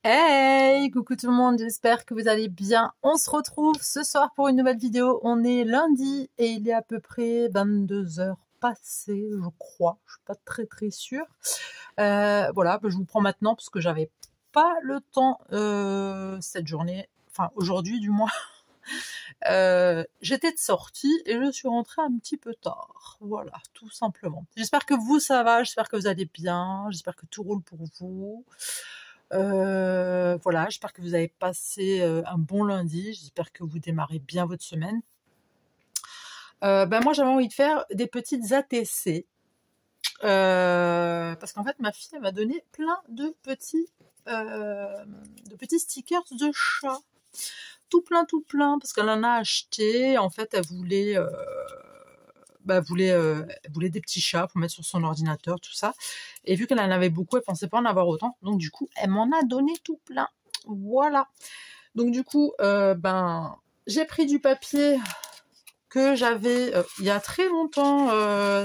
Hey, coucou tout le monde, j'espère que vous allez bien. On se retrouve ce soir pour une nouvelle vidéo. On est lundi et il est à peu près 22 heures passées, je crois. Je suis pas très sûre. Voilà, je vous prends maintenant parce que j'avais pas le temps cette journée, enfin aujourd'hui du moins. J'étais de sortie et je suis rentrée un petit peu tard. Voilà, tout simplement. J'espère que vous ça va, j'espère que vous allez bien, j'espère que tout roule pour vous. Voilà, j'espère que vous avez passé un bon lundi, j'espère que vous démarrez bien votre semaine. Moi j'avais envie de faire des petites ATC, parce qu'en fait ma fille elle m'a donné plein de petits stickers de chat, tout plein, parce qu'elle en a acheté. En fait elle voulait elle voulait des petits chats pour mettre sur son ordinateur, tout ça. Et vu qu'elle en avait beaucoup, elle pensait pas en avoir autant. Donc du coup, elle m'en a donné tout plein. Voilà. Donc du coup, j'ai pris du papier que j'avais il y a très longtemps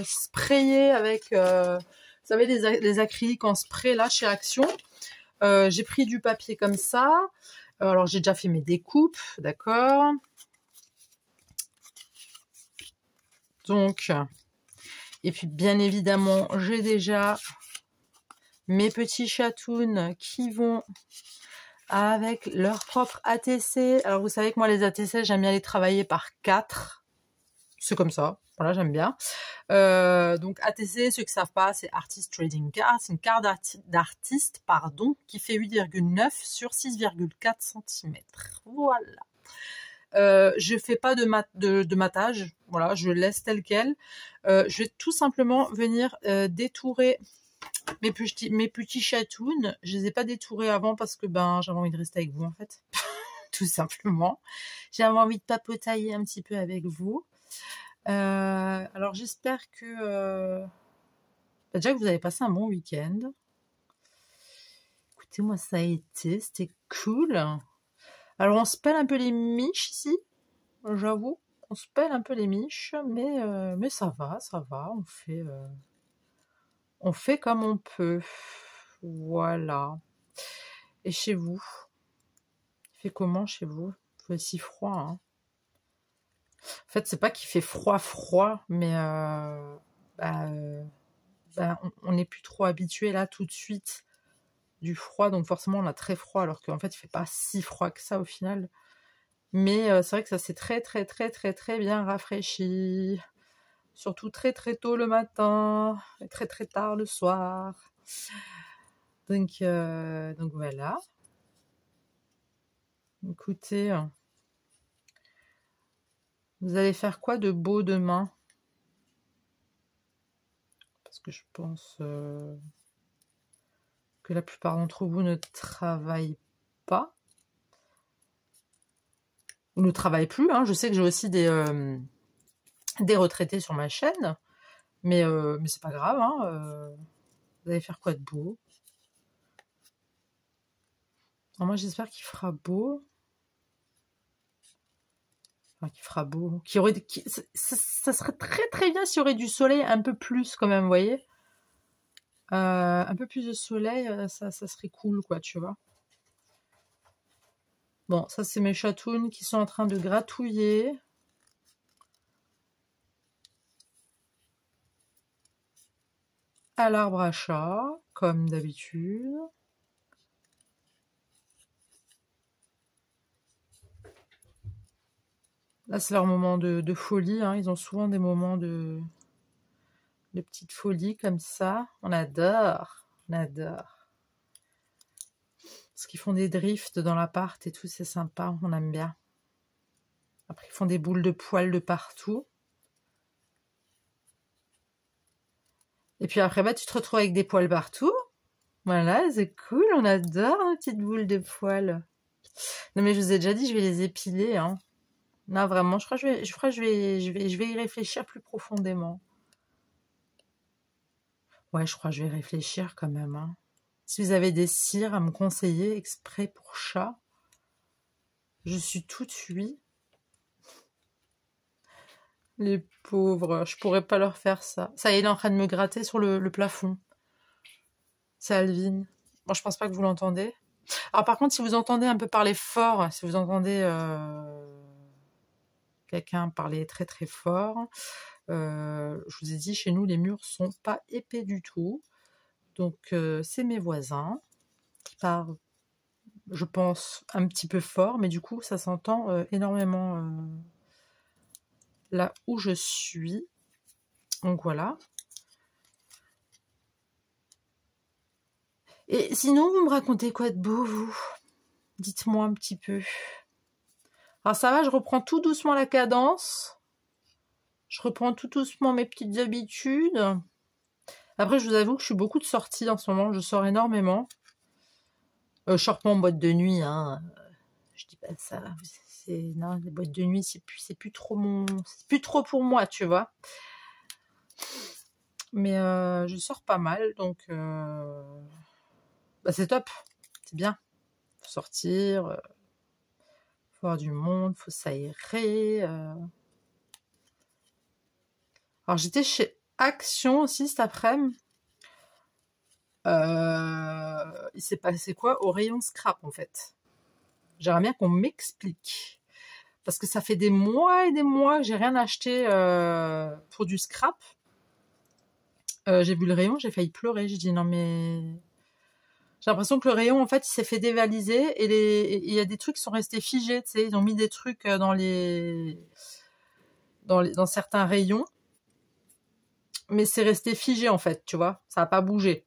sprayé avec, vous savez, les acryliques en spray là chez Action. J'ai pris du papier comme ça. Alors j'ai déjà fait mes découpes, d'accord. Donc, et puis bien évidemment, j'ai déjà mes petits chatouns qui vont avec leur propre ATC. Alors vous savez que moi les ATC, j'aime bien les travailler par 4. C'est comme ça, voilà, j'aime bien. Donc ATC, ceux qui savent pas, c'est Artist Trading Card. C'est une carte d'artiste, pardon, qui fait 8,9 sur 6,4 cm. Voilà. Je fais pas de matage, voilà, je laisse tel quel. Je vais tout simplement venir détourer mes petits chatouns. Je les ai pas détourés avant parce que j'avais envie de rester avec vous en fait, tout simplement. J'avais envie de papotailler un petit peu avec vous. Alors j'espère que déjà que vous avez passé un bon week-end. Écoutez, moi ça a été, c'était cool. Alors on se pèle un peu les miches ici, j'avoue. On se pèle un peu les miches, mais ça va, on fait comme on peut. Voilà. Et chez vous? Il fait comment chez vous? Il fait si froid, hein? En fait, c'est pas qu'il fait froid, mais on n'est plus trop habitué là tout de suite du froid, donc forcément on a très froid, alors qu'en fait il fait pas si froid que ça au final. Mais c'est vrai que ça s'est très bien rafraîchi. Surtout très tôt le matin, et très tard le soir. Donc voilà. Écoutez, vous allez faire quoi de beau demain? Parce que je pense que la plupart d'entre vous ne travaillent pas. Ou ne travaillent plus, hein. Je sais que j'ai aussi des retraités sur ma chaîne. Mais c'est pas grave, hein. Vous allez faire quoi de beau? Alors moi j'espère qu'il fera beau. Enfin, qu'il fera beau. Ça serait très bien s'il y aurait du soleil un peu plus quand même, vous voyez. Un peu plus de soleil, ça serait cool, quoi, tu vois. Bon, ça c'est mes chatouns qui sont en train de gratouiller. À l'arbre à chat, comme d'habitude. Là, c'est leur moment de folie, hein. Ils ont souvent des moments de petite folie comme ça. On adore. Parce qu'ils font des drifts dans l'appart et tout, c'est sympa, on aime bien. Après, ils font des boules de poils de partout. Et puis après, tu te retrouves avec des poils partout. Voilà, c'est cool, on adore nos petites boules de poils. Non mais je vous ai déjà dit, je vais les épiler, hein. Non, vraiment, je crois que je vais y réfléchir plus profondément. Ouais, je crois que je vais réfléchir quand même, hein. Si vous avez des cires à me conseiller exprès pour chat, je suis toute oui. Les pauvres, je pourrais pas leur faire ça. Ça y est, il est en train de me gratter sur le plafond. C'est Alvin. Bon, je pense pas que vous l'entendez. Alors par contre, si vous entendez un peu parler fort, si vous entendez quelqu'un parler très très fort, je vous ai dit, chez nous, les murs sont pas épais du tout. Donc c'est mes voisins qui parlent, je pense, un petit peu fort, mais du coup, ça s'entend énormément là où je suis. Donc voilà. Et sinon, vous me racontez quoi de beau, vous? Dites-moi un petit peu. Alors ça va, je reprends tout doucement la cadence. Je reprends tout doucement mes petites habitudes. Après, je vous avoue que je suis beaucoup de sorties en ce moment. Je sors énormément. Je sors pas en boîte de nuit, hein. Je dis pas ça. Non, les boîtes de nuit, c'est plus trop c'est plus trop pour moi, tu vois. Mais je sors pas mal, donc bah, c'est top. C'est bien. Faut sortir, faut voir du monde, faut s'aérer. Alors j'étais chez Action aussi cet après-midi. Il s'est passé quoi au rayon scrap en fait? J'aimerais bien qu'on m'explique. Parce que ça fait des mois et des mois que j'ai rien acheté pour du scrap. J'ai vu le rayon, j'ai failli pleurer. J'ai dit non mais... J'ai l'impression que le rayon en fait il s'est fait dévaliser et il y a des trucs qui sont restés figés. Tu sais, ils ont mis des trucs dans certains rayons. Mais c'est resté figé en fait, tu vois. Ça n'a pas bougé.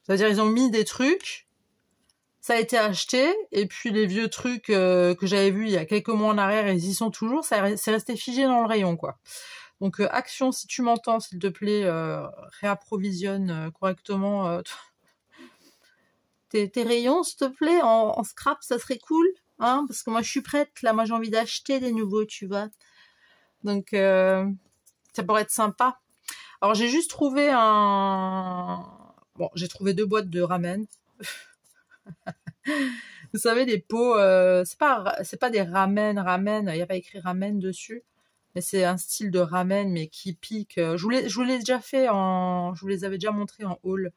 C'est-à-dire ils ont mis des trucs... Ça a été acheté, et puis les vieux trucs que j'avais vus il y a quelques mois en arrière, ils y sont toujours, c'est resté figé dans le rayon, quoi. Donc, Action, si tu m'entends, s'il te plaît, réapprovisionne correctement tes rayons, s'il te plaît, en scrap, ça serait cool, hein, parce que moi, je suis prête, là, moi, j'ai envie d'acheter des nouveaux, tu vois. Donc, ça pourrait être sympa. Alors, j'ai juste trouvé Bon, j'ai trouvé 2 boîtes de ramen. Vous savez, les pots, c'est pas des ramen, il n'y a pas écrit ramen dessus, mais c'est un style de ramen, mais qui pique. Je vous l'ai déjà fait je vous les avais déjà montré en haul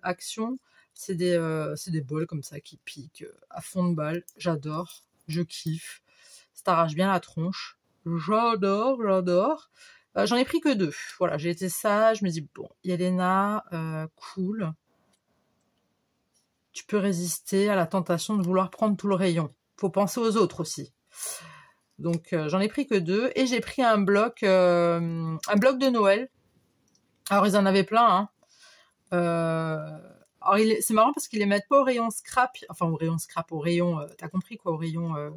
Action. C'est des bols comme ça qui piquent à fond de balle. J'adore, je kiffe. Ça t'arrache bien la tronche. J'adore. J'en ai pris que 2. Voilà, j'ai été sage. Je me dis bon, Yelena, cool. Tu peux résister à la tentation de vouloir prendre tout le rayon. Faut penser aux autres aussi. Donc j'en ai pris que 2 et j'ai pris un bloc de Noël. Alors ils en avaient plein. Hein. Alors c'est marrant parce qu'ils les mettent pas au rayon scrap, enfin au rayon, t'as compris quoi, au rayon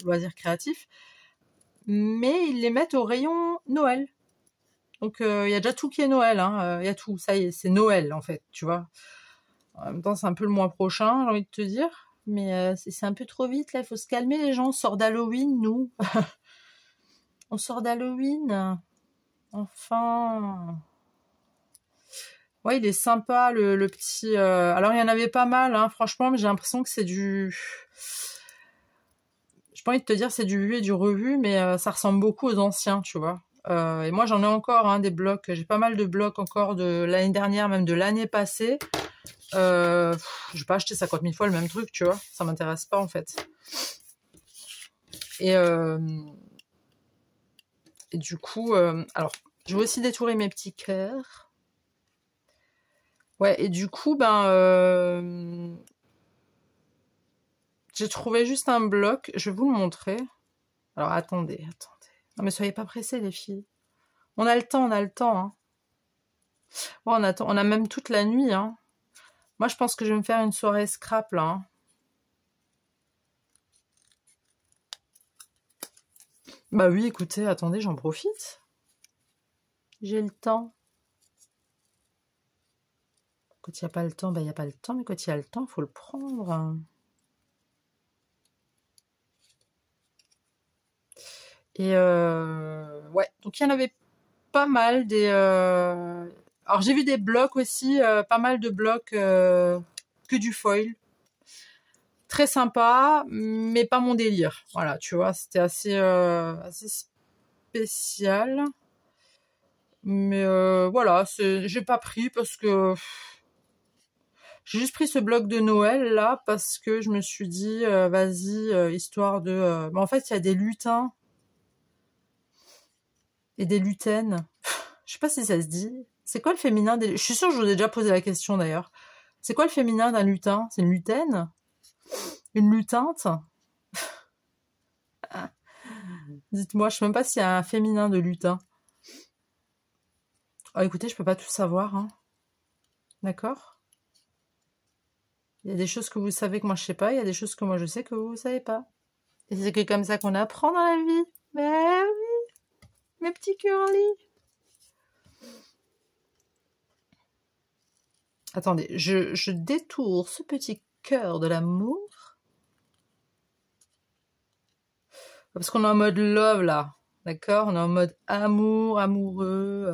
loisirs créatifs, mais ils les mettent au rayon Noël. Donc il y a déjà tout qui est Noël. Hein. Y a tout, ça y est, c'est Noël en fait, tu vois. En même temps, c'est un peu le mois prochain, j'ai envie de te dire. Mais c'est un peu trop vite, là. Il faut se calmer, les gens. On sort d'Halloween, nous. On sort d'Halloween. Enfin... Ouais, il est sympa, le petit... Alors, il y en avait pas mal, hein, franchement, mais j'ai l'impression que c'est du... J'ai pas envie de te dire c'est du vu et du revu, mais ça ressemble beaucoup aux anciens, tu vois. Et moi, j'en ai encore hein, des blocs. J'ai pas mal de blocs encore de l'année dernière, même de l'année passée. Je vais pas acheter 50 000 fois le même truc, tu vois. Ça m'intéresse pas, en fait. Et du coup, alors, je vais aussi détourer mes petits cœurs. Ouais, et du coup, j'ai trouvé juste un bloc. Je vais vous le montrer. Alors, attendez. Non, mais soyez pas pressés, les filles. On a le temps, hein. Bon, on a même toute la nuit, hein. Moi, je pense que je vais me faire une soirée scrap, là. Hein. Bah oui, écoutez, attendez, j'en profite. J'ai le temps. Quand il n'y a pas le temps, il n'y a pas le temps. Mais quand il y a le temps, il faut le prendre. Et ouais, donc il y en avait pas mal des... Alors j'ai vu des blocs aussi, pas mal de blocs que du foil. Très sympa, mais pas mon délire. Voilà, tu vois, c'était assez spécial. Mais voilà, j'ai pas pris parce que J'ai juste pris ce bloc de Noël là parce que je me suis dit vas-y, histoire de... en fait, il y a des lutins et des lutaines. Je sais pas si ça se dit. C'est quoi le féminin des... Je suis sûre que je vous ai déjà posé la question d'ailleurs. C'est quoi le féminin d'un lutin? C'est une lutaine? Une lutinte? Dites-moi, je sais même pas s'il y a un féminin de lutin. Oh, écoutez, je peux pas tout savoir, hein. D'accord? Il y a des choses que vous savez que moi je sais pas, il y a des choses que moi je sais que vous savez pas. Et c'est que comme ça qu'on apprend dans la vie. Mais oui, mes petits curly. Attendez, je détourne ce petit cœur de l'amour. Parce qu'on est en mode love là. D'accord? On est en mode amour, amoureux.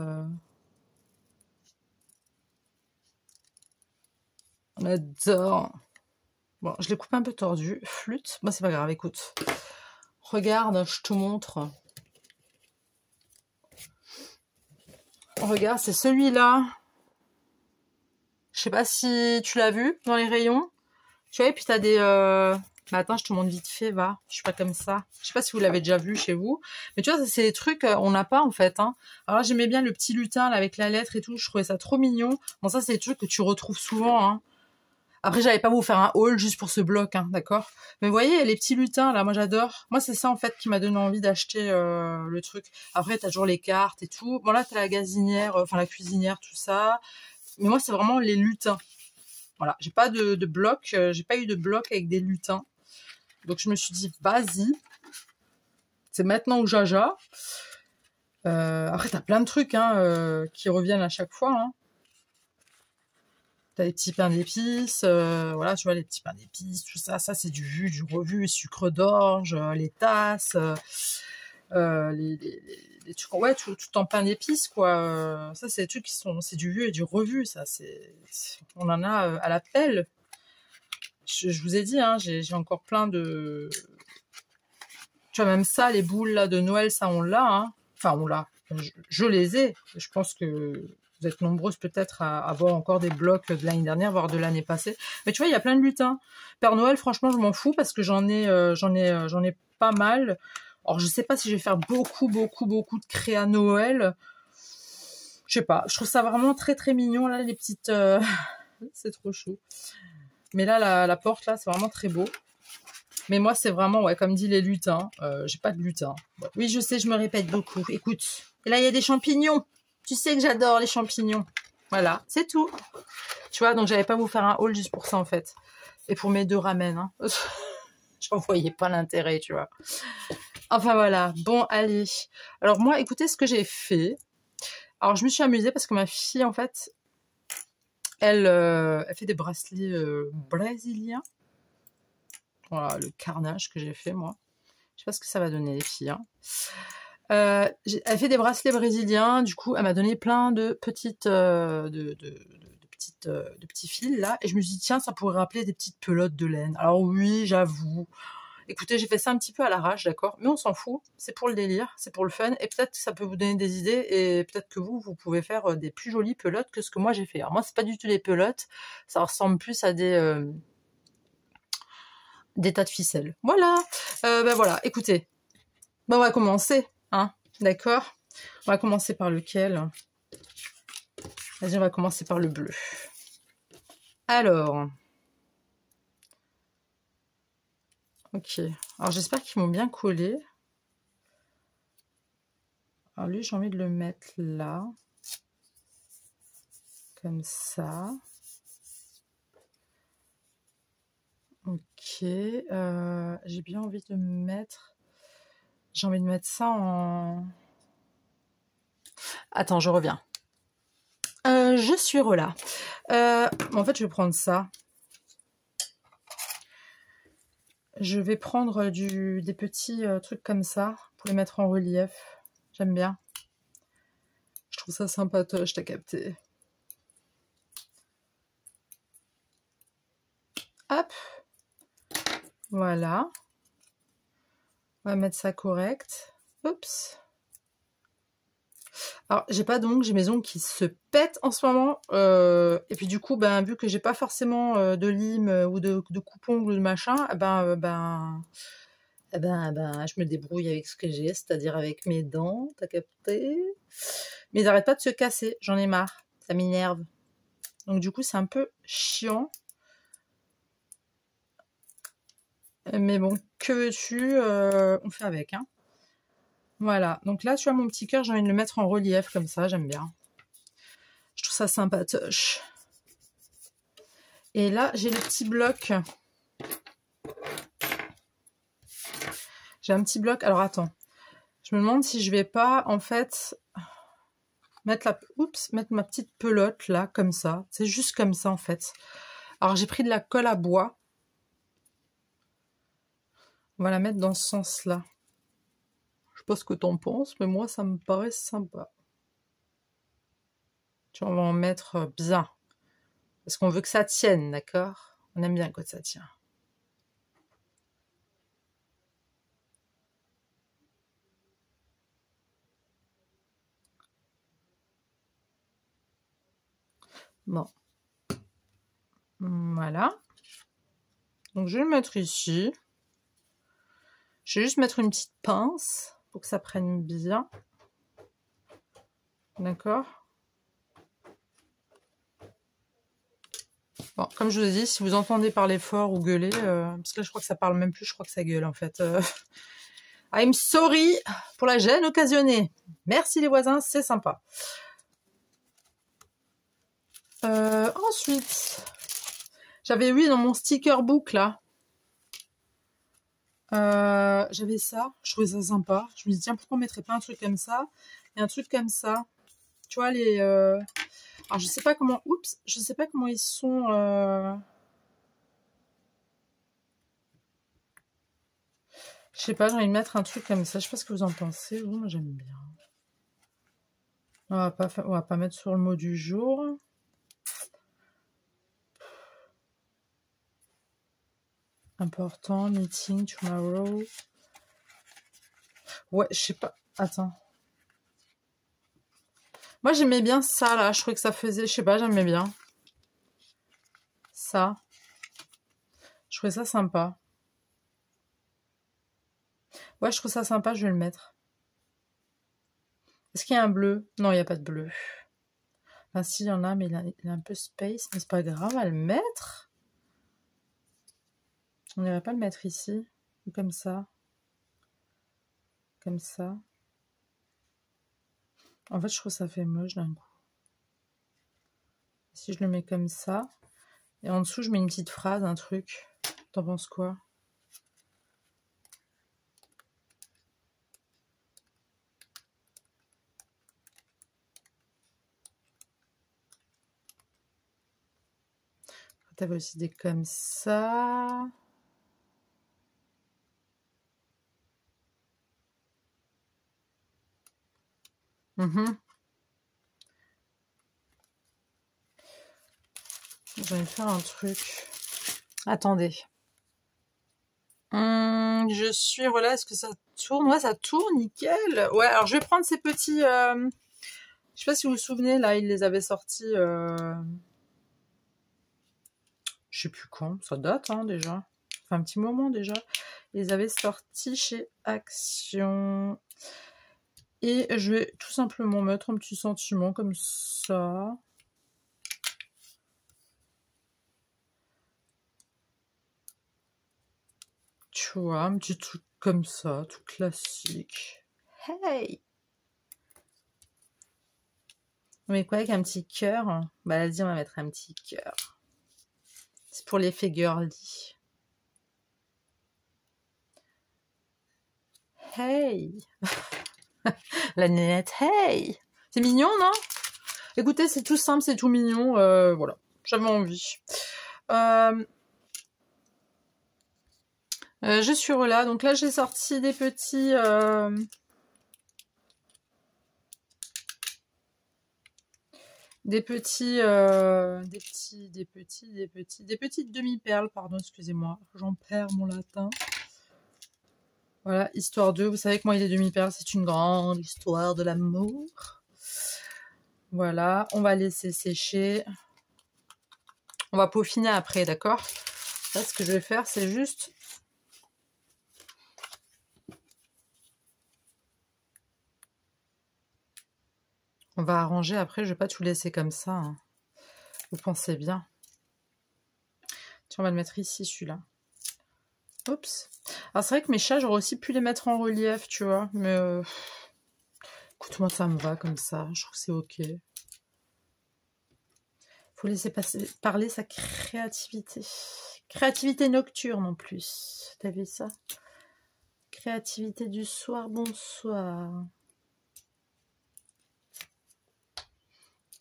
On adore. Bon, je l'ai coupé un peu tordu. Flûte. Bon, c'est pas grave, écoute. Regarde, je te montre. Regarde, c'est celui-là. Je sais pas si tu l'as vu dans les rayons. Tu vois, et puis t'as des... Bah attends, je te montre vite fait, va. Je suis pas comme ça. Je sais pas si vous l'avez déjà vu chez vous. Mais tu vois, c'est des trucs on n'a pas en fait. Hein. Alors là, j'aimais bien le petit lutin là, avec la lettre et tout. Je trouvais ça trop mignon. Bon, ça, c'est des trucs que tu retrouves souvent. Hein. Après, j'allais pas vous faire un haul juste pour ce bloc, hein, d'accord? Mais vous voyez, les petits lutins là, moi j'adore. Moi, c'est ça en fait qui m'a donné envie d'acheter le truc. Après, t'as toujours les cartes et tout. Bon là, t'as la gazinière, enfin la cuisinière, tout ça. Mais moi, c'est vraiment les lutins. Voilà, j'ai pas de bloc, j'ai pas eu de bloc avec des lutins. Donc je me suis dit, vas-y, c'est maintenant ou jaja. Après, t'as plein de trucs hein, qui reviennent à chaque fois. Hein. T'as les petits pains d'épices, voilà, tu vois, les petits pains d'épices, tout ça, ça c'est du vu, du revu, sucre d'orge, les tasses, les trucs, ouais, tout en pain d'épices, quoi. Ça, c'est des trucs qui sont, c'est du vu et du revu, ça, on en a à la pelle. Je vous ai dit, hein, j'ai encore plein de... Tu vois, même ça, les boules là de Noël, ça, on l'a, hein. Enfin, on l'a. Je les ai. Je pense que vous êtes nombreuses peut-être à avoir encore des blocs de l'année dernière, voire de l'année passée. Mais tu vois, il y a plein de lutins. Père Noël, franchement, je m'en fous parce que j'en ai pas mal. Alors, je sais pas si je vais faire beaucoup de créa Noël. Je sais pas. Je trouve ça vraiment très, très mignon, là, les petites... c'est trop chou. Mais là, la porte, là, c'est vraiment très beau. Mais moi, c'est vraiment, ouais, comme dit les lutins, j'ai pas de lutin. Bon. Oui, je sais, je me répète beaucoup. Écoute, et là, il y a des champignons. Tu sais que j'adore les champignons. Voilà, c'est tout. Tu vois, donc j'allais pas vous faire un haul juste pour ça, en fait. Et pour mes 2 ramen, hein. J'en voyais pas l'intérêt, tu vois. Enfin, voilà. Bon, allez. Alors, moi, écoutez ce que j'ai fait. Alors, je me suis amusée parce que ma fille, en fait, elle fait des bracelets brésiliens. Voilà, le carnage que j'ai fait, moi. Je sais pas ce que ça va donner, les filles. Hein. Elle fait des bracelets brésiliens. Du coup, elle m'a donné plein de petites, de petits fils, là. Et je me suis dit, tiens, ça pourrait rappeler des petites pelotes de laine. Alors oui, j'avoue. Écoutez, j'ai fait ça un petit peu à l'arrache, d'accord? Mais on s'en fout. C'est pour le délire, c'est pour le fun. Et peut-être que ça peut vous donner des idées. Et peut-être que vous pouvez faire des plus jolies pelotes que ce que moi j'ai fait. Alors moi, c'est pas du tout des pelotes. Ça ressemble plus à des tas de ficelles. Voilà. Ben voilà, écoutez. Ben on va commencer, hein, d'accord? On va commencer par lequel? Vas-y, on va commencer par le bleu. Alors. Ok. Alors j'espère qu'ils m'ont bien collé. Alors lui, j'ai envie de le mettre là. Comme ça. Ok. J'ai bien envie de mettre... J'ai envie de mettre ça en... Attends, je reviens. Je suis relâ. En fait, je vais prendre ça. Je vais prendre des petits trucs comme ça pour les mettre en relief. J'aime bien. Je trouve ça sympatoche, t'as capté. Hop. Voilà. On va mettre ça correct. Oups. Alors, j'ai pas d'ongles, j'ai mes ongles qui se pètent en ce moment. Et puis du coup, ben, vu que j'ai pas forcément de lime ou de coupe-ongles ou de machin, je me débrouille avec ce que j'ai, c'est-à-dire avec mes dents, t'as capté? Mais ils arrêtent pas de se casser, j'en ai marre, ça m'énerve. Donc du coup, c'est un peu chiant. Mais bon, que veux-tu, on fait avec, hein. Voilà, donc là, tu vois, mon petit cœur, j'ai envie de le mettre en relief, comme ça, j'aime bien. Je trouve ça sympatoche. Et là, j'ai le petit bloc. J'ai un petit bloc. Alors, attends. Je me demande si je vais pas, en fait, mettre ma petite pelote, là, comme ça. C'est juste comme ça, en fait. Alors, j'ai pris de la colle à bois. On va la mettre dans ce sens-là. Je sais pas ce que t'en penses, mais moi, ça me paraît sympa. Tu vois, on va en mettre bien. Parce qu'on veut que ça tienne, d'accord? On aime bien quand ça tient. Bon. Voilà. Donc, je vais le mettre ici. Je vais juste mettre une petite pince pour que ça prenne bien. D'accord? Bon, comme je vous ai dit, si vous entendez parler fort ou gueuler, parce que là, je crois que ça parle même plus, je crois que ça gueule, en fait. I'm sorry pour la gêne occasionnée. Merci les voisins, c'est sympa. Ensuite, j'avais, oui, dans mon sticker book, là, j'avais ça, je trouvais ça sympa. Je me dis, tiens, pourquoi on mettrait pas un truc comme ça et un truc comme ça? Tu vois, les... Alors, je sais pas comment... Oups, je sais pas comment ils sont... Je sais pas, j'ai envie de mettre un truc comme ça. Je sais pas ce que vous en pensez. Moi, j'aime bien. On va pas mettre sur le mot du jour. Important, meeting, tomorrow. Ouais, je sais pas. Attends. Moi, j'aimais bien ça, là. Je trouvais que ça faisait... Je sais pas, j'aimais bien. Ça. Je trouvais ça sympa. Ouais, je trouve ça sympa, je vais le mettre. Est-ce qu'il y a un bleu? Non, il n'y a pas de bleu. Enfin, si, il y en a, mais il a un peu space. Mais c'est pas grave, on va le mettre. On n'irait pas le mettre ici. Ou comme ça. Comme ça. En fait, je trouve que ça fait moche d'un coup. Si je le mets comme ça. Et en dessous, je mets une petite phrase, un truc. T'en penses quoi? T'avais aussi des comme ça. Je vais faire un truc. Attendez. Je suis... Voilà, est-ce que ça tourne? Ouais, ça tourne, nickel. Ouais, alors je vais prendre ces petits... Je sais pas si vous vous souvenez, là, ils les avaient sortis... Je sais plus quand. Ça date, hein, déjà. Enfin, un petit moment, déjà. Ils les avaient sortis chez Action. Et je vais tout simplement mettre un petit sentiment comme ça. Tu vois, un petit truc comme ça, tout classique. Hey! On met quoi avec un petit cœur? Bah, vas-y, on va mettre un petit cœur. C'est pour l'effet girly. Hey! La nénette, hey! C'est mignon, non? Écoutez, c'est tout simple, c'est tout mignon. Voilà, j'avais envie. Je suis là. Donc là, j'ai sorti des petits... des petites demi-perles, pardon, excusez-moi. J'en perds mon latin. Voilà, histoire de... Vous savez que moi, les demi-perles, c'est une grande histoire de l'amour. Voilà, on va laisser sécher. On va peaufiner après, d'accord? Là, ce que je vais faire, c'est juste... On va arranger après, je vais pas tout laisser comme ça. Hein. Vous pensez bien. Tiens, on va le mettre ici, celui-là. Oups. Alors, c'est vrai que mes chats, j'aurais aussi pu les mettre en relief, tu vois. Mais, écoute, moi, ça me va comme ça. Je trouve que c'est OK. Faut laisser parler sa créativité. Créativité nocturne, en plus. T'as vu ça? Créativité du soir, bonsoir.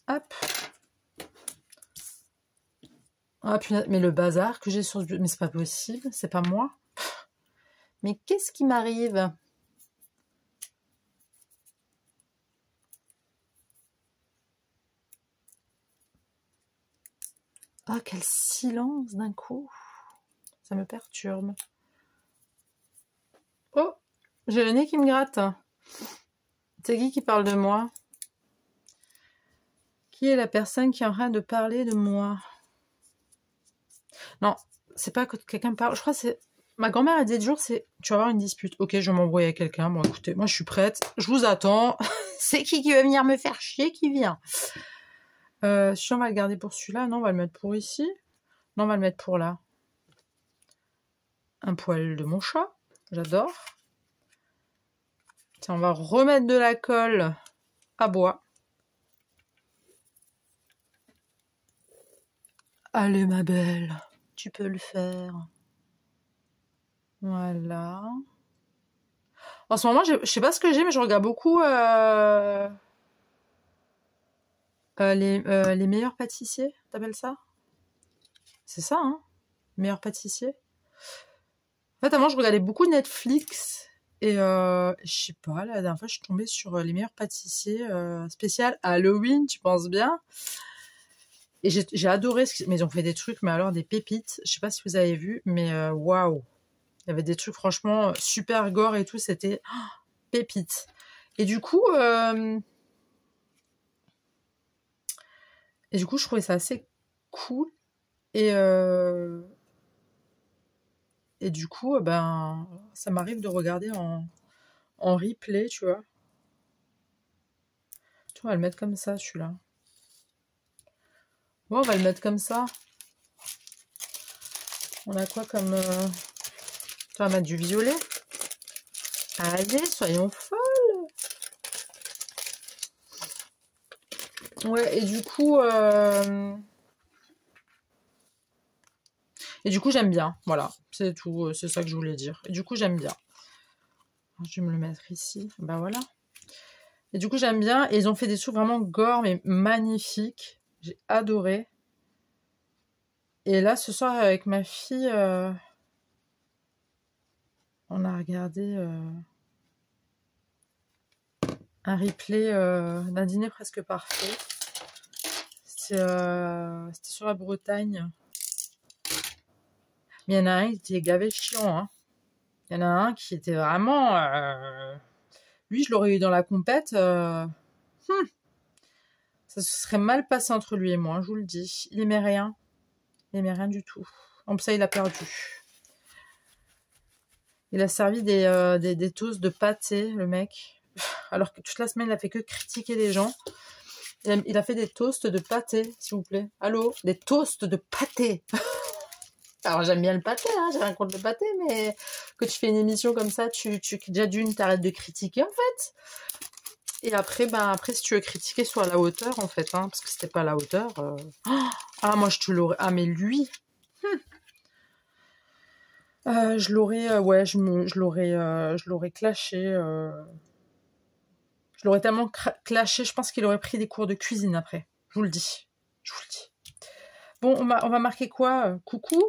Hop. Ah, punaise, mais le bazar que j'ai sur... Mais c'est pas possible, c'est pas moi. Mais qu'est-ce qui m'arrive? Ah, quel silence d'un coup. Ça me perturbe. Oh, j'ai le nez qui me gratte. C'est qui parle de moi? Qui est la personne qui est en train de parler de moi? Non, c'est pas que quelqu'un parle. Je crois que c'est... Ma grand-mère a dit toujours, c'est... Tu vas avoir une dispute. Ok, je vais m'embrouiller avec quelqu'un. Bon, écoutez, moi, je suis prête. Je vous attends. C'est qui va venir me faire chier qui vient? Si on va le garder pour celui-là, non, on va le mettre pour ici. Non, on va le mettre pour là. Un poil de mon chat. J'adore. Tiens, on va remettre de la colle à bois. Allez, ma belle. Tu peux le faire. Voilà. En ce moment, je sais pas ce que j'ai, mais je regarde beaucoup les meilleurs pâtissiers. T'appelles ça? C'est ça, hein? Meilleurs pâtissiers. En fait, avant, je regardais beaucoup Netflix. Et je sais pas, la dernière fois, je suis tombée sur les meilleurs pâtissiers spécial Halloween, tu penses bien? Et j'ai adoré, mais ils ont fait des trucs, mais alors des pépites. Je sais pas si vous avez vu, mais waouh! Il y avait des trucs franchement super gore et tout, c'était pépites. Et du coup, je trouvais ça assez cool. Et du coup, ben, ça m'arrive de regarder en replay, tu vois. Tu vois, on va le mettre comme ça, celui-là. Bon, on va le mettre comme ça. On a quoi comme... On va mettre du violet. Allez, soyons folles. Ouais, et du coup... j'aime bien. Voilà, c'est tout. C'est ça que je voulais dire. Et du coup, j'aime bien. Je vais me le mettre ici. Ben voilà. Et du coup, j'aime bien. Et ils ont fait des trucs vraiment gore, mais magnifiques. J'ai adoré. Et là, ce soir, avec ma fille, on a regardé un replay d'un dîner presque parfait. C'était sur la Bretagne. Mais il y en a un qui était gavé chiant. Hein. Il y en a un qui était vraiment... Lui, je l'aurais eu dans la compète. Ça se serait mal passé entre lui et moi, je vous le dis. Il aimait rien. Il aimait rien du tout. En plus, ça, il a perdu. Il a servi des toasts de pâté, le mec. Alors que toute la semaine, il a fait que critiquer les gens. Il a fait des toasts de pâté, s'il vous plaît. Allô? Des toasts de pâté. Alors, j'aime bien le pâté, hein, j'ai rien contre le pâté, mais que tu fais une émission comme ça, déjà d'une, t'arrêtes de critiquer, en fait. Et après, si tu veux critiquer, sois à la hauteur, en fait, hein, parce que c'était pas à la hauteur. Ah, moi, je te l'aurais... Ah, mais lui... je l'aurais... ouais, je l'aurais clashé. Je l'aurais tellement clashé, je pense qu'il aurait pris des cours de cuisine après. Je vous le dis. Je vous le dis. Bon, on va marquer quoi? Coucou?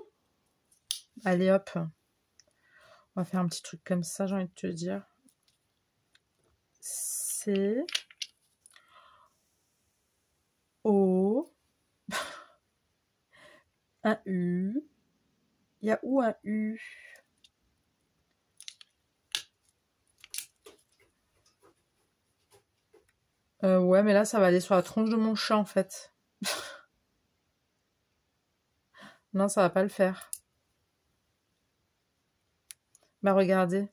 Allez, hop. On va faire un petit truc comme ça, j'ai envie de te dire. C... O... un U... Il y a où un U? Ouais, mais là, ça va aller sur la tronche de mon chat, en fait. Non, ça va pas le faire. Bah, regardez.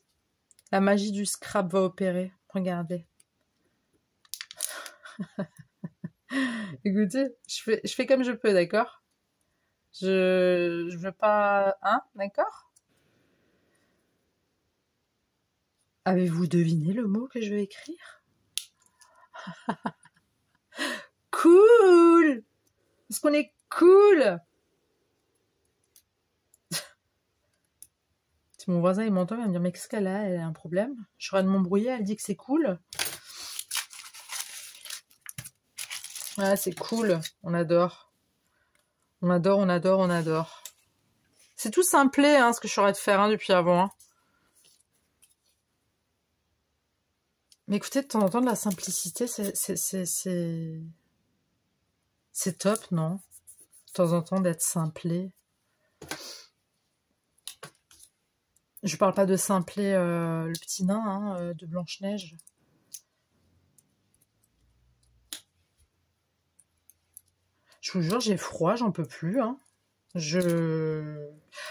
La magie du scrap va opérer. Regardez. Écoutez, je fais comme je peux, d'accord? Je veux pas... Hein, d'accord? Avez-vous deviné le mot que je vais écrire? Cool! Parce qu'on est cool! Si mon voisin il m'entend, il va me dire mais qu'est-ce qu'elle a? Elle a un problème? Je suis en train de m'embrouiller, elle dit que c'est cool. Ah, c'est cool, on adore. On adore, on adore, on adore. C'est tout simplé, hein, ce que je suis en train de faire hein, depuis avant. Hein. Mais écoutez, de temps en temps, de la simplicité, c'est top, non? De temps en temps, d'être simplé. Je parle pas de simpler le petit nain hein, de Blanche-Neige. Je vous jure, j'ai froid, j'en peux plus. Hein.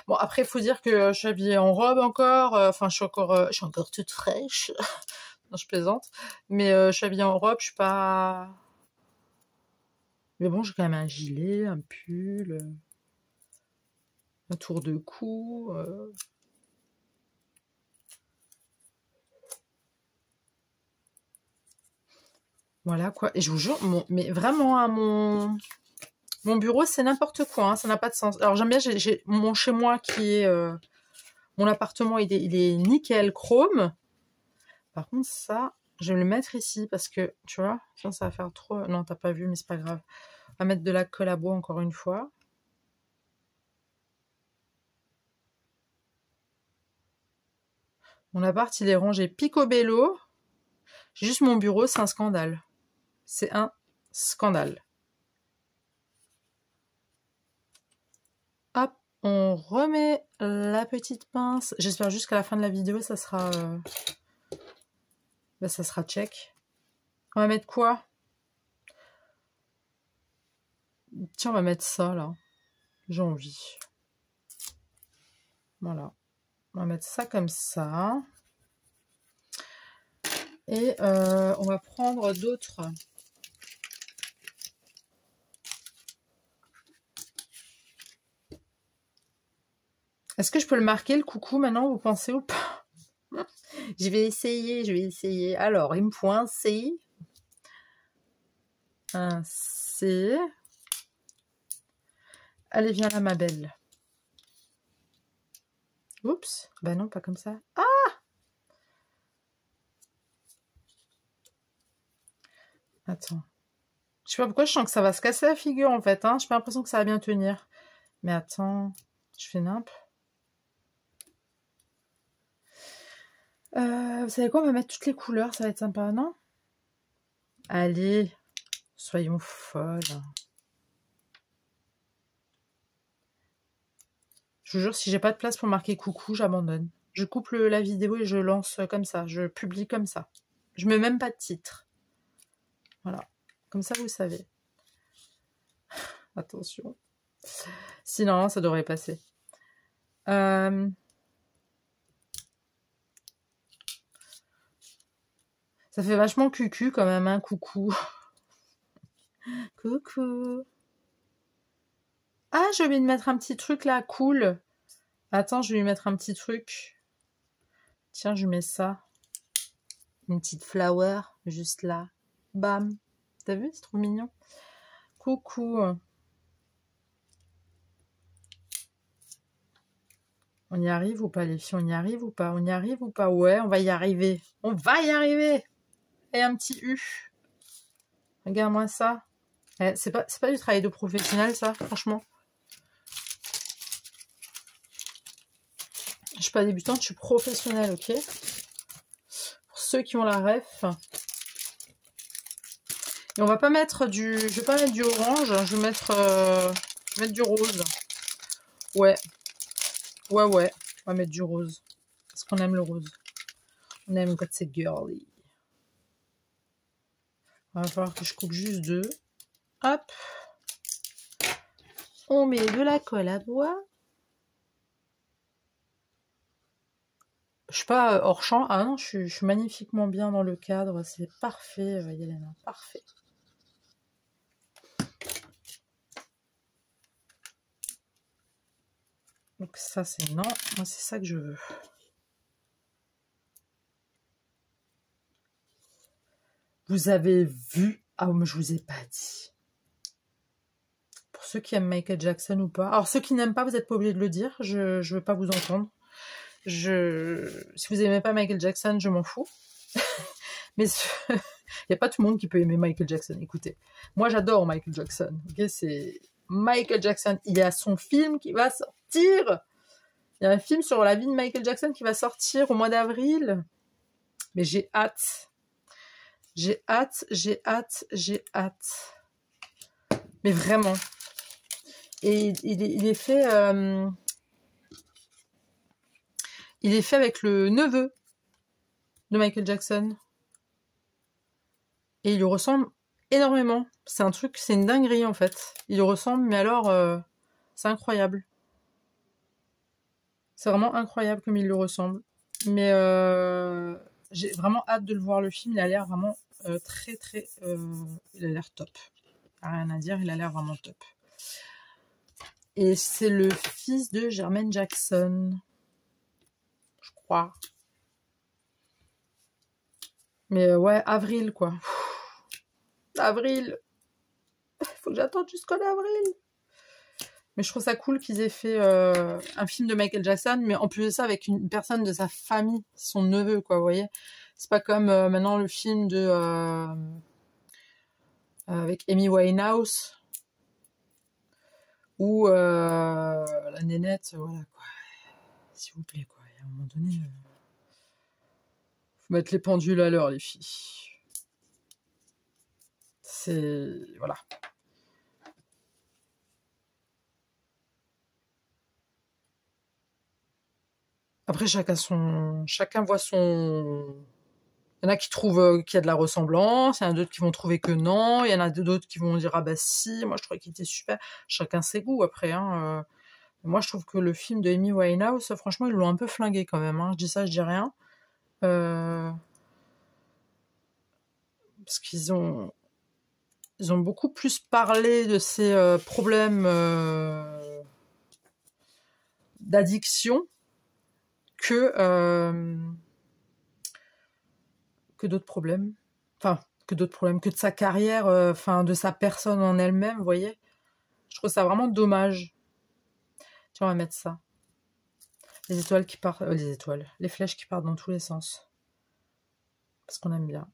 Bon, après, il faut dire que je suis habillée en robe encore. Enfin, je suis encore toute fraîche. Non, je plaisante. Mais je suis habillée en robe, je suis pas... Mais bon, j'ai quand même un gilet, un pull, un tour de cou. Voilà, quoi. Et je vous jure, mais vraiment, hein, mon bureau, c'est n'importe quoi. Hein, ça n'a pas de sens. Alors, j'aime bien, j'ai mon chez-moi qui est... mon appartement, il est nickel chrome. Par contre, ça, je vais le mettre ici parce que, tu vois, ça va faire trop... Non, t'as pas vu, mais c'est pas grave. On va mettre de la colle à bois encore une fois. Mon appart, il est rangé picobello. Juste mon bureau, c'est un scandale. C'est un scandale. Hop, on remet la petite pince. J'espère juste qu'à la fin de la vidéo, ça sera... Bah, ça sera check. On va mettre quoi? Tiens, on va mettre ça, là. J'ai envie. Voilà. On va mettre ça comme ça. Et on va prendre d'autres. Est-ce que je peux le marquer, le coucou, maintenant, vous pensez ou pas? Je vais essayer. Alors, il me faut un C. Un C. Allez, viens là, ma belle. Oups. Bah non, pas comme ça. Ah! Attends. Je sais pas pourquoi je sens que ça va se casser la figure, en fait. Hein. J'ai pas l'impression que ça va bien tenir. Mais attends. Je fais nimp. Vous savez quoi? On va mettre toutes les couleurs. Ça va être sympa, non? Allez. Soyons folles. Je vous jure, si j'ai pas de place pour marquer coucou, j'abandonne. Je coupe la vidéo et je lance comme ça. Je publie comme ça. Je mets même pas de titre. Voilà. Comme ça, vous savez. Attention. Sinon, ça devrait passer. Ça fait vachement cucu quand même, hein, coucou. Coucou. Ah, j'ai oublié de mettre un petit truc là, cool. Attends, je vais lui mettre un petit truc. Tiens, je mets ça. Une petite flower, juste là. Bam. T'as vu, c'est trop mignon. Coucou. On y arrive ou pas, les filles? On y arrive ou pas? On y arrive ou pas? Ouais, on va y arriver. On va y arriver. Et un petit U. Regarde-moi ça. C'est pas du travail de professionnel, ça, franchement. Je suis pas débutante, je suis professionnelle, ok? Pour ceux qui ont la ref. Et on va pas mettre du... Je vais pas mettre du orange, je vais mettre du rose. Ouais. Ouais. On va mettre du rose. Parce qu'on aime le rose. On aime quand c'est girly. Il va falloir que je coupe juste 2. Hop. On met de la colle à doigts. Je suis pas hors champ. Ah non, je suis magnifiquement bien dans le cadre. C'est parfait, Yelena. Parfait. Donc ça, c'est non. Moi, c'est ça que je veux. Vous avez vu? Ah, mais je vous ai pas dit. Pour ceux qui aiment Michael Jackson ou pas. Alors, ceux qui n'aiment pas, vous n'êtes pas obligés de le dire. Je veux pas vous entendre. Si vous n'aimez pas Michael Jackson, je m'en fous. Mais il n'y a pas tout le monde qui peut aimer Michael Jackson. Écoutez, moi, j'adore Michael Jackson. Okay, c'est Michael Jackson. Il y a son film qui va sortir. Il y a un film sur la vie de Michael Jackson qui va sortir au mois d'avril. Mais j'ai hâte. J'ai hâte, j'ai hâte, j'ai hâte. Mais vraiment. Et il est fait... il est fait avec le neveu de Michael Jackson. Et il lui ressemble énormément. C'est un truc, c'est une dinguerie en fait. Il lui ressemble, mais alors, c'est incroyable. C'est vraiment incroyable comme il lui ressemble. Mais j'ai vraiment hâte de le voir, le film. Il a l'air vraiment très, très... il a l'air top. Rien à dire, il a l'air vraiment top. Et c'est le fils de Jermaine Jackson. Je crois. Mais ouais, avril, quoi. Avril. Faut que j'attende jusqu'en avril. Mais je trouve ça cool qu'ils aient fait un film de Michael Jackson, mais en plus de ça, avec une personne de sa famille, son neveu, quoi, vous voyez. C'est pas comme maintenant le film de... avec Amy Winehouse, où la nénette, voilà, quoi. S'il vous plaît, quoi. À un moment donné, faut mettre les pendules à l'heure, les filles. C'est... Voilà. Après, chacun voit son... Il y en a qui trouvent qu'il y a de la ressemblance, il y en a d'autres qui vont trouver que non, il y en a d'autres qui vont dire ah bah si, moi je trouvais qu'il était super. Chacun ses goûts après. Hein. Moi je trouve que le film de Amy Winehouse, franchement ils l'ont un peu flingué quand même. Hein. Je dis ça, je dis rien. Parce qu'ils ont beaucoup plus parlé de ces problèmes d'addiction que d'autres problèmes. Enfin, que d'autres problèmes, que de sa carrière, enfin, de sa personne en elle-même, vous voyez. Je trouve ça vraiment dommage. Tiens, on va mettre ça. Les étoiles qui partent, les flèches qui partent dans tous les sens. Parce qu'on aime bien.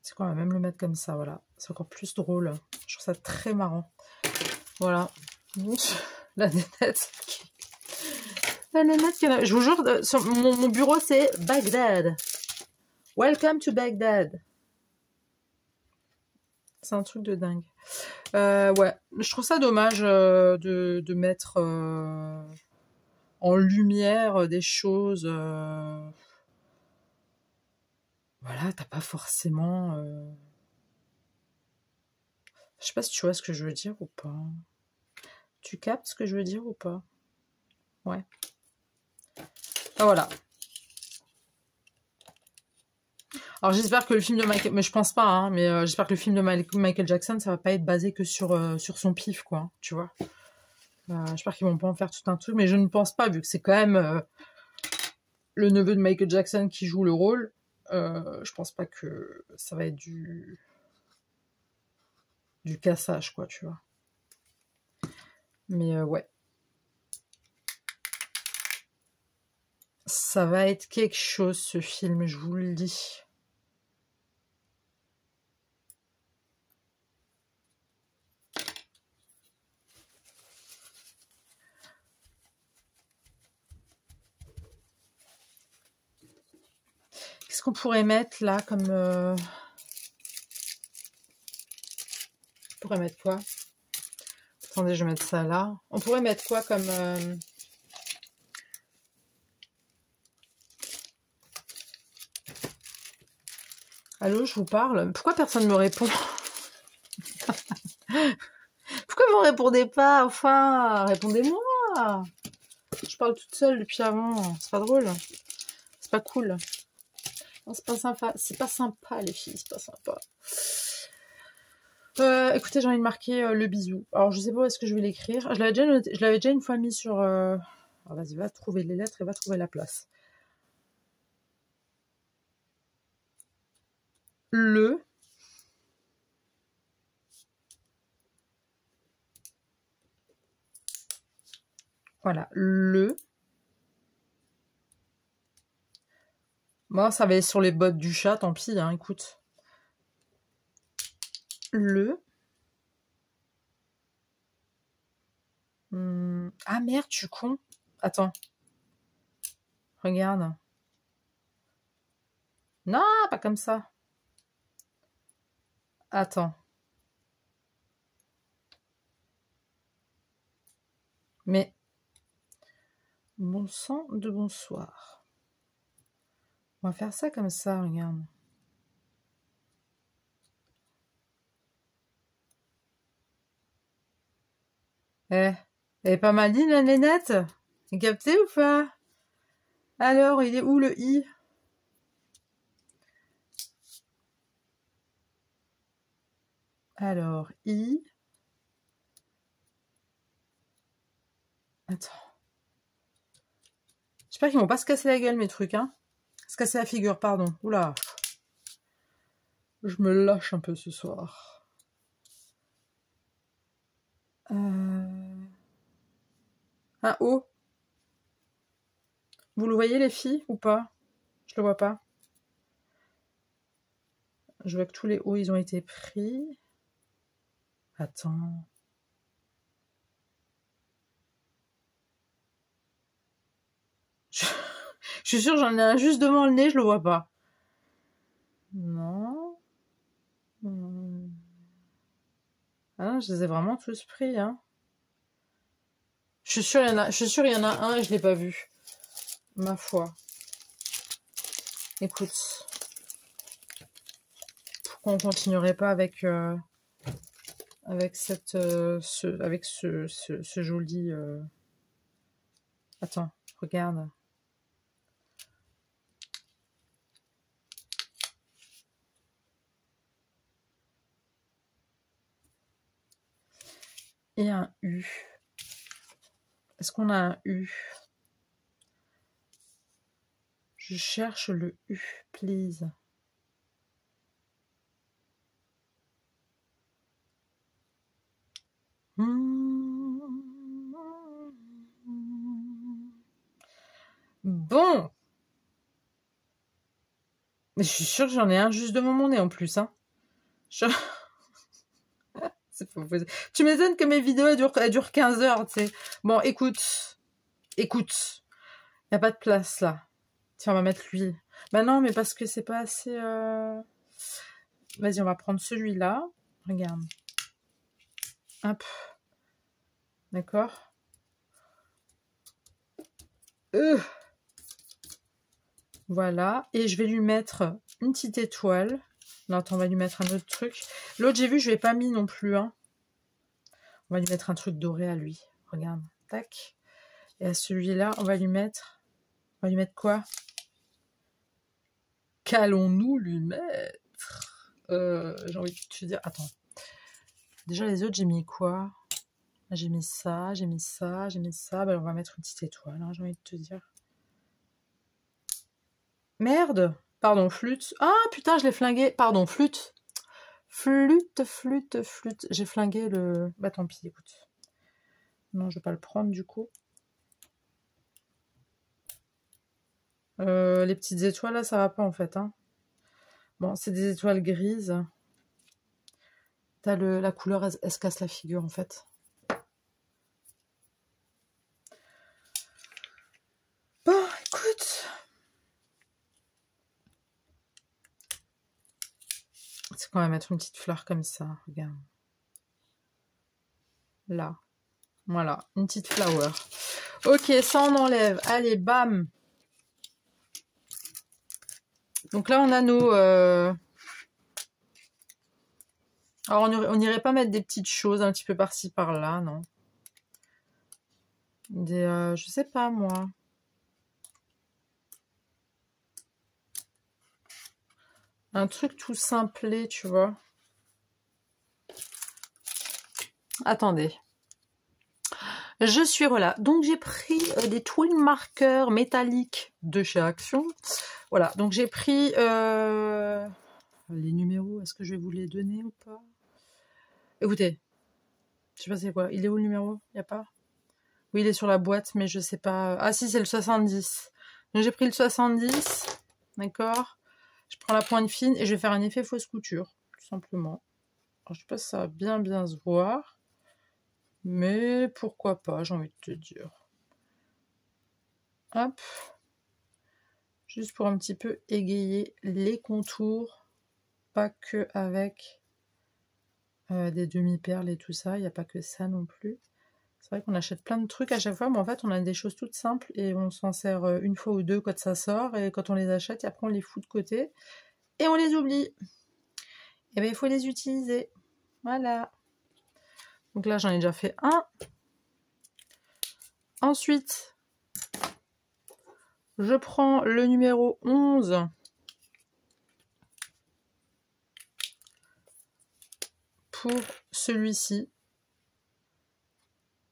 C'est quoi, on va même le mettre comme ça, voilà. C'est encore plus drôle. Je trouve ça très marrant. Voilà. La nénette. La nénette, je vous jure, mon bureau, c'est Bagdad. Welcome to Bagdad. C'est un truc de dingue. Ouais, je trouve ça dommage de mettre en lumière des choses. Voilà, t'as pas forcément... Je sais pas si tu vois ce que je veux dire ou pas. Tu captes ce que je veux dire ou pas? Ouais. Ah, voilà. Alors j'espère que le film de Michael... Mais je pense pas, hein, mais j'espère que le film de Michael Jackson, ça va pas être basé que sur son pif, quoi. Tu vois. J'espère qu'ils vont pas en faire tout un truc, mais je ne pense pas, vu que c'est quand même le neveu de Michael Jackson qui joue le rôle. Je pense pas que ça va être du cassage, quoi, tu vois. Mais ouais. Ça va être quelque chose, ce film, je vous le dis. Qu'est-ce qu'on pourrait mettre là comme... On pourrait mettre quoi? Attendez, je vais mettre ça là. On pourrait mettre quoi comme... Allô, je vous parle. Pourquoi personne ne me répond? Pourquoi vous répondez pas? Enfin, répondez-moi. Je parle toute seule depuis avant. C'est pas drôle. C'est pas cool. Non, c'est pas sympa. C'est pas sympa, les filles. C'est pas sympa. Écoutez, j'ai envie de marquer le bisou. Alors, je sais pas où est-ce que je vais l'écrire. Je l'avais déjà une fois mis sur... Alors, vas-y, va trouver les lettres et va trouver la place. Le... Voilà, le... Bon, ça va être sur les bottes du chat, tant pis, hein, écoute. Le... Ah merde, je suis con. Attends. Regarde. Non, pas comme ça. Attends. Mais... Bon sang de bonsoir. On va faire ça comme ça, regarde. Elle est pas maline, la nénette? T'as capté ou pas? Alors, il est où le i? Alors, i... Attends. J'espère qu'ils vont pas se casser la gueule, mes trucs, hein. Se casser la figure, pardon. Oula. Je me lâche un peu ce soir. Un O. Vous le voyez, les filles, ou pas? Je le vois pas. Je vois que tous les O, ils ont été pris. Attends. Je suis sûre, j'en ai un juste devant le nez, je le vois pas. Non. Ah, je les ai vraiment tous pris, hein. Je suis sûre, il y en a un et je l'ai pas vu. Ma foi. Écoute. Pourquoi on continuerait pas avec ce joli... Attends, regarde. Et un U. Est-ce qu'on a un U? Je cherche le U, please. Bon. Mais je suis sûre que j'en ai un juste devant mon nez en plus, hein. Tu m'étonnes que mes vidéos elles durent 15 heures, tu sais. Bon, écoute. Écoute. Il n'y a pas de place là. Tiens, on va mettre lui. Bah non, mais parce que c'est pas assez... Vas-y, on va prendre celui-là. Regarde. Hop. D'accord. Voilà. Et je vais lui mettre une petite étoile. Non, attends, on va lui mettre un autre truc. L'autre, j'ai vu, je ne l'ai pas mis non plus. Hein. On va lui mettre un truc doré à lui. Regarde. Tac. Et à celui-là, on va lui mettre... On va lui mettre quoi? Qu'allons-nous lui mettre? J'ai envie de te dire... Attends. Déjà, les autres, j'ai mis quoi? J'ai mis ça, j'ai mis ça, j'ai mis ça. Ben, on va mettre une petite étoile, hein, j'ai envie de te dire. Merde! Pardon, flûte. Ah, putain, je l'ai flingué. Pardon, flûte. Flûte. J'ai flingué le... Bah, tant pis, écoute. Non, je vais pas le prendre, du coup. Les petites étoiles, là, ça va pas, en fait. Hein. Bon, c'est des étoiles grises. T'as la couleur, elle se casse la figure, en fait. Bon, écoute. C'est qu'on va mettre une petite fleur comme ça, regarde. Là. Voilà, une petite flower. Ok, ça on enlève. Allez, bam. Donc là, on a nos... Alors, on n'irait pas mettre des petites choses un petit peu par-ci, par-là, non. Je sais pas, moi. Un truc tout simplé, tu vois. Attendez. Je suis relâ. Donc, j'ai pris des twin marqueurs métalliques de chez Action. Voilà, donc j'ai pris les numéros. Est-ce que je vais vous les donner ou pas? Écoutez, je sais pas c'est quoi. Il est où le numéro? Il n'y a pas? Oui, il est sur la boîte, mais je sais pas. Ah si, c'est le 70. Donc j'ai pris le 70. D'accord. Je prends la pointe fine et je vais faire un effet fausse couture, tout simplement. Alors, je sais pas si ça va bien se voir. Mais pourquoi pas, j'ai envie de te dire. Hop. Juste pour un petit peu égayer les contours. Pas que avec des demi-perles et tout ça. Il n'y a pas que ça non plus. C'est vrai qu'on achète plein de trucs à chaque fois, mais en fait, on a des choses toutes simples et on s'en sert une fois ou deux quand ça sort. Et quand on les achète, et après, on les fout de côté et on les oublie. Et bien, il faut les utiliser. Voilà. Donc là, j'en ai déjà fait un. Ensuite, je prends le numéro 11 pour celui-ci.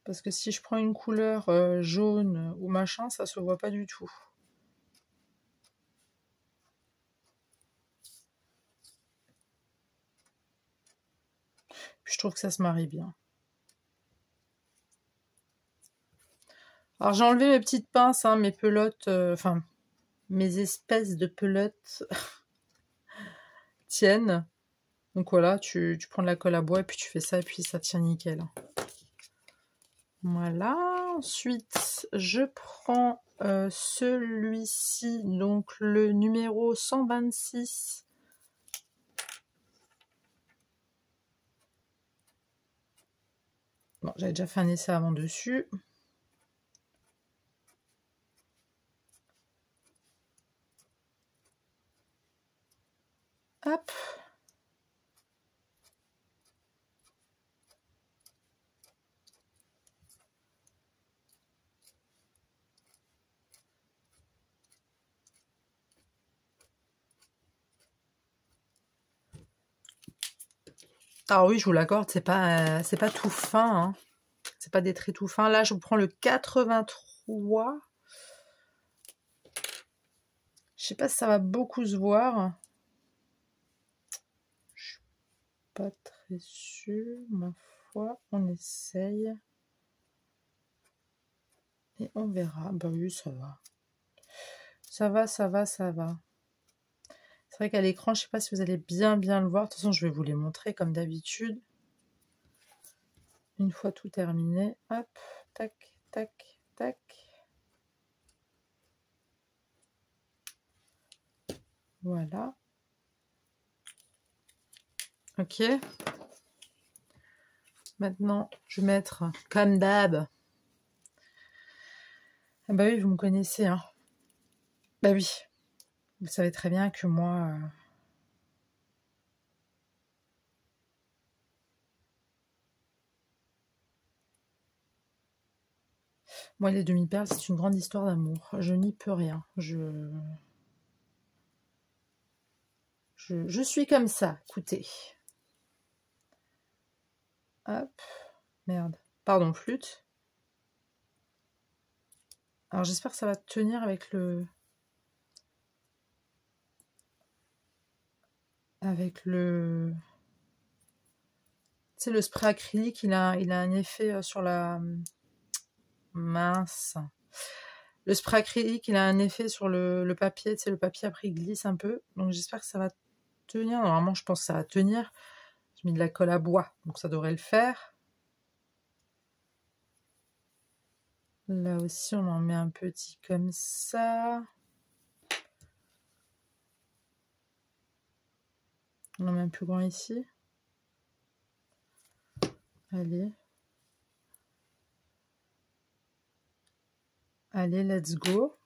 Parce que si je prends une couleur jaune ou machin, ça se voit pas du tout. Puis je trouve que ça se marie bien. Alors j'ai enlevé mes petites pinces, hein, mes pelotes, enfin mes espèces de pelotes tiennent. Donc voilà, tu prends de la colle à bois et puis tu fais ça et puis ça tient nickel. Voilà, ensuite je prends celui-ci, donc le numéro 126. Bon, j'avais déjà fait un essai avant dessus. Hop. Alors oui, je vous l'accorde, c'est pas tout fin, hein. C'est pas des traits tout fins. Là, je prends le 83. Je sais pas si ça va beaucoup se voir. Je suis pas très sûre, ma foi. On essaye. Et on verra. Bah oui, ça va. Ça va. C'est vrai qu'à l'écran, je sais pas si vous allez bien le voir. De toute façon, je vais vous les montrer comme d'habitude. Une fois tout terminé. Hop, tac, tac, tac. Voilà. Ok. Maintenant, je vais mettre, comme d'hab. Ah bah oui, vous me connaissez, hein. Bah oui. Vous savez très bien que moi... Moi, les demi-perles, c'est une grande histoire d'amour. Je n'y peux rien. Je suis comme ça, écoutez. Hop. Merde. Pardon, flûte. Alors, j'espère que ça va tenir avec le... Tu sais, le spray acrylique, il a un effet sur la... Mince. Le spray acrylique, il a un effet sur le papier. Tu sais, le papier, après, il glisse un peu. Donc, j'espère que ça va tenir. Normalement, je pense que ça va tenir. J'ai mis de la colle à bois, donc ça devrait le faire. Là aussi, on en met un petit comme ça. On en met un plus grand ici. Allez. Allez, let's go.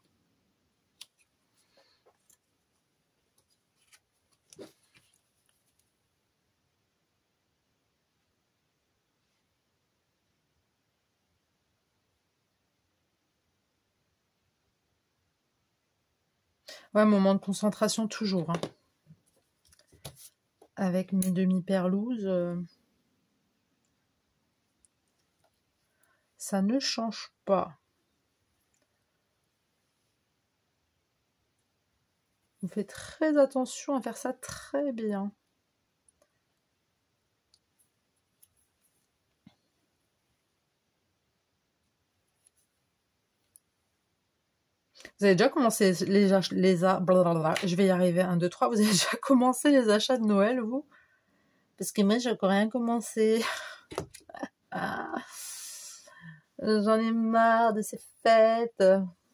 Ouais, moment de concentration toujours. Hein. Avec mes demi-perlouses, ça ne change pas. On fait très attention à faire ça très bien. Vous avez déjà commencé je vais y arriver, 1, 2, 3. Vous avez déjà commencé les achats de Noël, vous? Parce que moi, j'ai encore rien commencé. Ah, j'en ai marre de ces fêtes.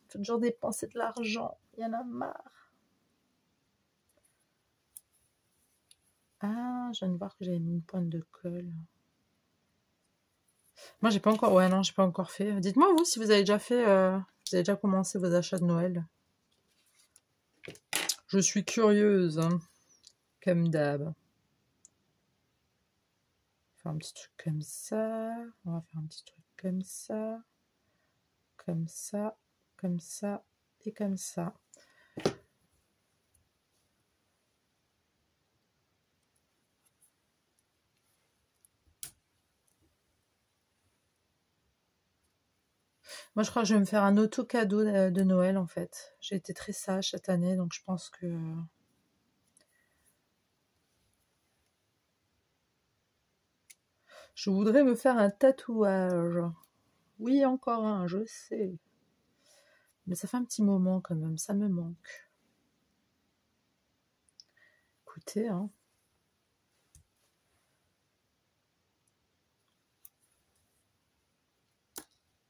Faut toujours dépenser de l'argent. Il y en a marre. Ah, je viens de voir que j'avais mis une pointe de colle. Moi, j'ai pas encore... Ouais, non, j'ai pas encore fait. Dites-moi, vous, si vous avez déjà fait... Vous avez déjà commencé vos achats de Noël. Je suis curieuse, hein, comme d'hab. Faire un petit truc comme ça. On va faire un petit truc comme ça. Comme ça. Comme ça. Et comme ça. Moi, je crois que je vais me faire un auto-cadeau de Noël, en fait. J'ai été très sage cette année, donc je pense que... Je voudrais me faire un tatouage. Oui, encore un, je sais. Mais ça fait un petit moment quand même, ça me manque. Écoutez, hein.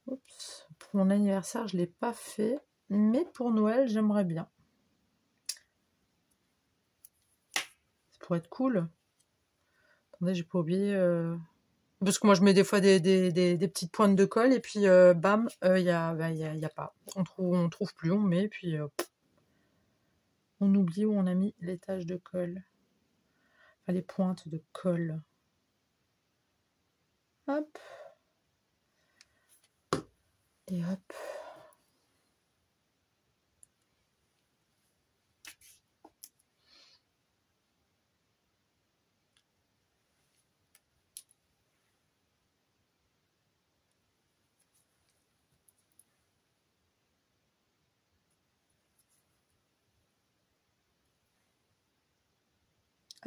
Oups. Pour mon anniversaire, je ne l'ai pas fait. Mais pour Noël, j'aimerais bien. Ça pourrait être cool. Attendez, j'ai pas oublié... Parce que moi, je mets des fois des petites pointes de colle. Et puis, bam, y a pas. On trouve plus, on met. Puis, on oublie où on a mis les taches de colle. Enfin, les pointes de colle. Hop. Et hop.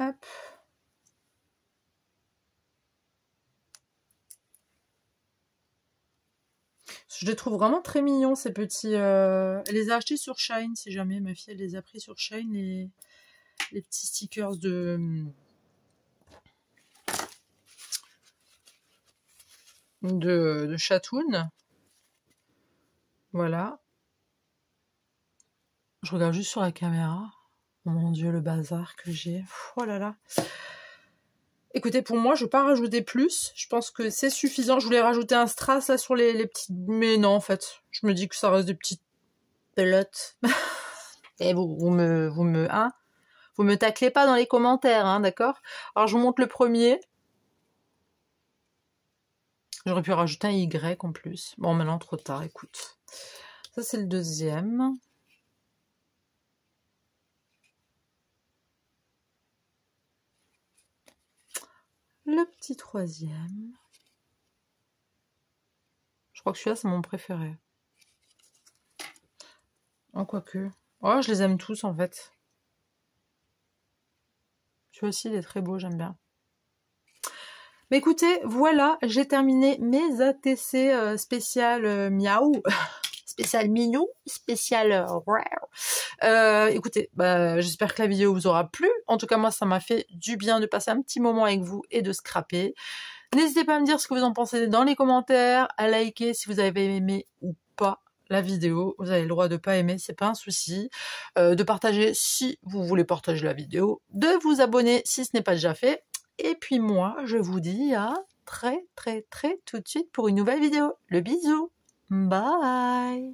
Hop. Je les trouve vraiment très mignons, ces petits... Elle les a achetés sur Shine, si jamais. Ma fille, elle les a pris sur Shine, les petits stickers de Chatoun. Voilà. Je regarde juste sur la caméra. Oh mon Dieu, le bazar que j'ai. Oh là là. Écoutez, pour moi, je ne vais pas rajouter plus. Je pense que c'est suffisant. Je voulais rajouter un strass là sur les petites... Mais non, en fait. Je me dis que ça reste des petites pelotes. Et vous me taclez pas dans les commentaires, hein, d'accord? Alors, je vous montre le premier. J'aurais pu rajouter un Y en plus. Bon, maintenant, trop tard, écoute. Ça, c'est le deuxième. Le petit troisième. Je crois que celui-là, c'est mon préféré. Oh, quoique. Oh, je les aime tous, en fait. Celui-là aussi, il est très beau, j'aime bien. Mais écoutez, voilà, j'ai terminé mes ATC spécial miaou. Spécial mignon, spécial écoutez, j'espère que la vidéo vous aura plu. En tout cas, moi, ça m'a fait du bien de passer un petit moment avec vous et de scraper. N'hésitez pas à me dire ce que vous en pensez dans les commentaires, à liker si vous avez aimé ou pas la vidéo. Vous avez le droit de pas aimer, c'est pas un souci. De partager si vous voulez partager la vidéo. De vous abonner si ce n'est pas déjà fait. Et puis moi, je vous dis à très tout de suite pour une nouvelle vidéo. Le bisou. Bye.